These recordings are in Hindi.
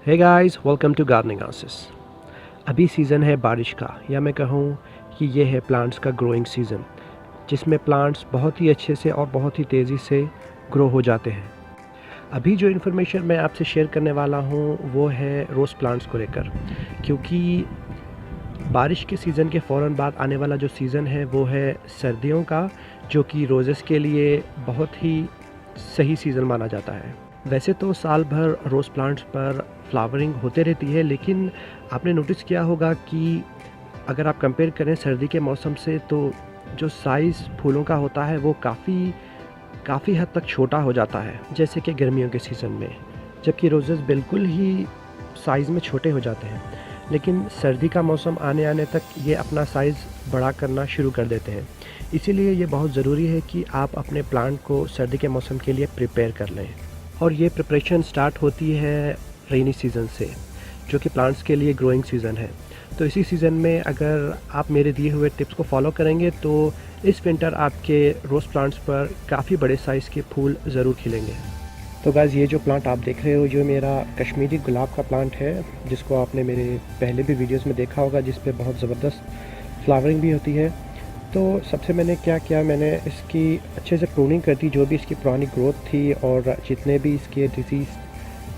Hey guys, welcome to gardening houses. अभी सीज़न है बारिश का, या मैं कहूँ कि ये है प्लांट्स का ग्रोइंग सीज़न, जिसमें प्लांट्स बहुत ही अच्छे से और बहुत ही तेज़ी से ग्रो हो जाते हैं। अभी जो इन्फॉर्मेशन मैं आपसे शेयर करने वाला हूँ वो है रोज़ प्लांट्स को लेकर, क्योंकि बारिश के सीज़न के फ़ौरन बाद आने वाला जो सीज़न है वो है सर्दियों का, जो कि रोज़ेस के लिए बहुत ही सही सीज़न माना जाता है। वैसे तो साल भर रोज़ प्लांट्स पर फ्लावरिंग होते रहती है, लेकिन आपने नोटिस किया होगा कि अगर आप कंपेयर करें सर्दी के मौसम से, तो जो साइज़ फूलों का होता है वो काफ़ी काफ़ी हद तक छोटा हो जाता है, जैसे कि गर्मियों के सीज़न में, जबकि रोज़ेस बिल्कुल ही साइज़ में छोटे हो जाते हैं। लेकिन सर्दी का मौसम आने तक ये अपना साइज़ बड़ा करना शुरू कर देते हैं। इसीलिए ये बहुत ज़रूरी है कि आप अपने प्लांट को सर्दी के मौसम के लिए प्रिपेयर कर लें। और ये प्रिपरेशन स्टार्ट होती है रेनी सीज़न से, जो कि प्लांट्स के लिए ग्रोइंग सीज़न है। तो इसी सीज़न में अगर आप मेरे दिए हुए टिप्स को फॉलो करेंगे तो इस विंटर आपके रोज़ प्लांट्स पर काफ़ी बड़े साइज़ के फूल ज़रूर खिलेंगे। तो गाइस, ये जो प्लांट आप देख रहे हो, जो मेरा कश्मीरी गुलाब का प्लांट है, जिसको आपने मेरे पहले भी वीडियोस में देखा होगा, जिस पे बहुत ज़बरदस्त फ्लावरिंग भी होती है। तो सबसे मैंने क्या किया, मैंने इसकी अच्छे से प्रूनिंग कर दी, जो भी इसकी पुरानी ग्रोथ थी और जितने भी इसके डिजीज़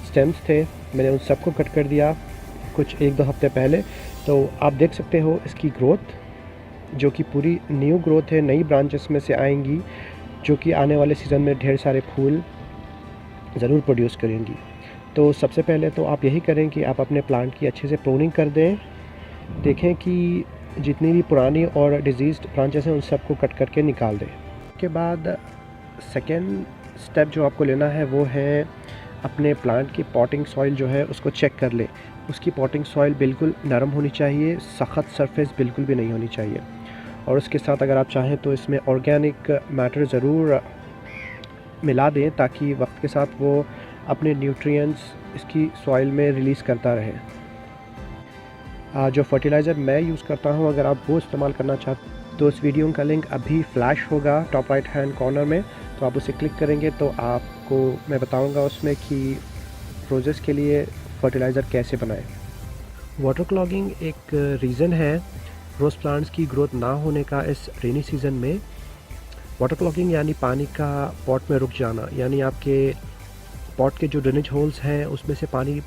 स्टेम्स थे, मैंने उन सबको कट कर दिया कुछ 1-2 हफ्ते पहले। तो आप देख सकते हो इसकी ग्रोथ, जो कि पूरी न्यू ग्रोथ है, नई ब्रांचेस में से आएंगी, जो कि आने वाले सीज़न में ढेर सारे फूल ज़रूर प्रोड्यूस करेंगी। तो सबसे पहले तो आप यही करें कि आप अपने प्लांट की अच्छे से प्रूनिंग कर दें। देखें कि जितनी भी पुरानी और डिजीज़्ड ब्रांचेस हैं उन सबको कट करके निकाल दें। उसके बाद सेकेंड स्टेप जो आपको लेना है वो है अपने प्लांट की पॉटिंग सॉइल जो है उसको चेक कर लें। उसकी पॉटिंग सॉइल बिल्कुल नरम होनी चाहिए, सख्त सरफेस बिल्कुल भी नहीं होनी चाहिए। और उसके साथ अगर आप चाहें तो इसमें ऑर्गेनिक मैटर ज़रूर मिला दें, ताकि वक्त के साथ वो अपने न्यूट्रिएंट्स इसकी सॉइल में रिलीज़ करता रहे। जो फर्टिलाइज़र मैं यूज़ करता हूँ, अगर आप वो इस्तेमाल करना चाहते तो उस वीडियो का लिंक अभी फ्लैश होगा टॉप राइट हैंड कॉर्नर में, तो आप उसे क्लिक करेंगे तो आपको मैं बताऊँगा उसमें कि रोज़ेस के लिए फर्टिलाइज़र कैसे बनाएं। वाटर क्लॉगिंग एक रीज़न है रोज़ प्लांट्स की ग्रोथ ना होने का इस रेनी सीज़न में। वाटर क्लॉगिंग यानी पानी का पॉट में रुक जाना, यानी आपके पॉट के जो ड्रेनेज होल्स हैं उसमें से पानी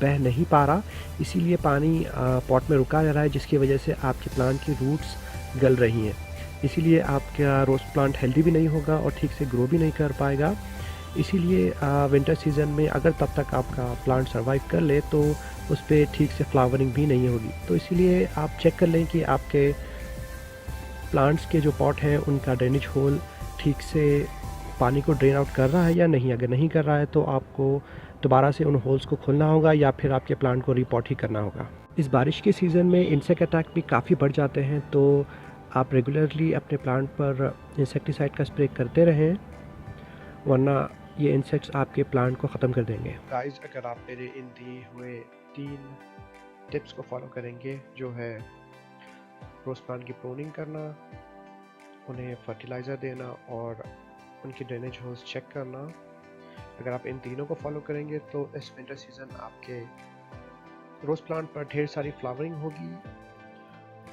बह नहीं पा रहा, इसीलिए पानी पॉट में रुका रह रहा है, जिसकी वजह से आपके प्लांट की रूट्स गल रही हैं। इसीलिए आपका रोज़ प्लांट हेल्दी भी नहीं होगा और ठीक से ग्रो भी नहीं कर पाएगा। इसीलिए विंटर सीज़न में अगर तब तक आपका प्लांट सर्वाइव कर ले तो उस पर ठीक से फ्लावरिंग भी नहीं होगी। तो इसीलिए आप चेक कर लें कि आपके प्लांट्स के जो पॉट हैं उनका ड्रेनेज होल ठीक से पानी को ड्रेन आउट कर रहा है या नहीं। अगर नहीं कर रहा है तो आपको दोबारा से उन होल्स को खोलना होगा या फिर आपके प्लांट को रिपॉट ही करना होगा। इस बारिश के सीज़न में इंसेक्ट अटैक भी काफ़ी बढ़ जाते हैं, तो आप रेगुलरली अपने प्लांट पर इंसेक्टिसाइड का स्प्रे करते रहें, वरना ये इंसेक्ट्स आपके प्लांट को ख़त्म कर देंगे। गाइस, अगर आप मेरे इन दिए हुए 3 टिप्स को फॉलो करेंगे, जो है रोज़ प्लांट की प्रूनिंग करना, उन्हें फर्टिलाइज़र देना और उनकी ड्रेनेज होल्स चेक करना, अगर आप इन तीनों को फॉलो करेंगे तो इस विंटर सीज़न आपके रोज़ प्लांट पर ढेर सारी फ्लावरिंग होगी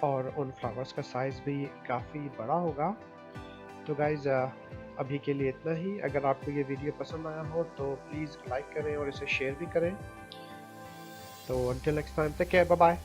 और उन फ्लावर्स का साइज़ भी काफ़ी बड़ा होगा। तो गाइज़, अभी के लिए इतना ही। अगर आपको ये वीडियो पसंद आया हो तो प्लीज़ लाइक करें और इसे शेयर भी करें। तो until next time, take care, bye bye.